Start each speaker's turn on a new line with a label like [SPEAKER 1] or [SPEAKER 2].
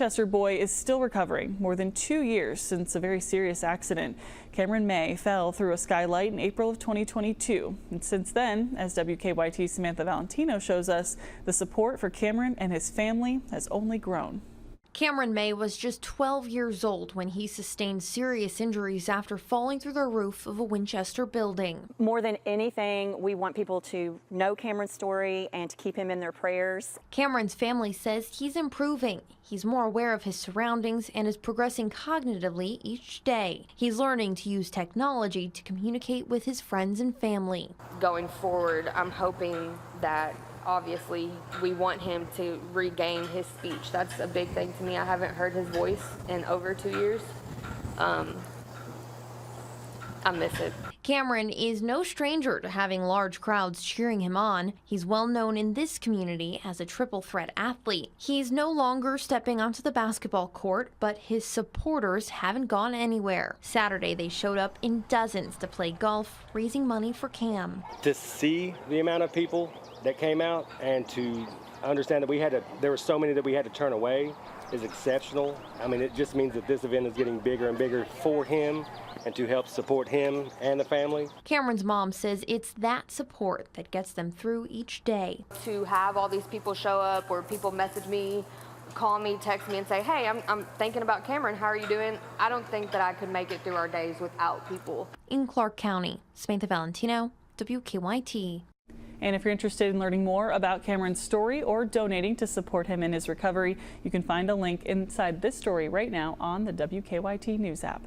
[SPEAKER 1] Chester boy is still recovering more than 2 years since a very serious accident. Kameron May fell through a skylight in April of 2022. And since then, as WKYT's Samantha Valentino shows us, the support for Kameron and his family has only grown.
[SPEAKER 2] Kameron May was just 12 years old when he sustained serious injuries after falling through the roof of a Winchester building.
[SPEAKER 3] More than anything, we want people to know Kameron's story and to keep him in their prayers.
[SPEAKER 2] Kameron's family says he's improving. He's more aware of his surroundings and is progressing cognitively each day. He's learning to use technology to communicate with his friends and family.
[SPEAKER 4] Going forward, I'm hoping that obviously we want him to regain his speech. That's a big thing to me. I haven't heard his voice in over 2 years. I miss it.
[SPEAKER 2] Kameron is no stranger to having large crowds cheering him on. He's well known in this community as a triple threat athlete. He's no longer stepping onto the basketball court, but his supporters haven't gone anywhere. Saturday, they showed up in dozens to play golf, raising money for Cam.
[SPEAKER 5] To see the amount of people that came out and to understand that there were so many that we had to turn away is exceptional. I mean, it just means that this event is getting bigger and bigger for him and to help support him and the family.
[SPEAKER 2] Kameron's mom says it's that support that gets them through each day.
[SPEAKER 4] To have all these people show up, or people message me, call me, text me and say, hey, I'm thinking about Kameron, how are you doing? I don't think that I could make it through our days without people.
[SPEAKER 2] In Clark County, Samantha Valentino, WKYT.
[SPEAKER 1] And if you're interested in learning more about Kameron's story or donating to support him in his recovery, you can find a link inside this story right now on the WKYT News app.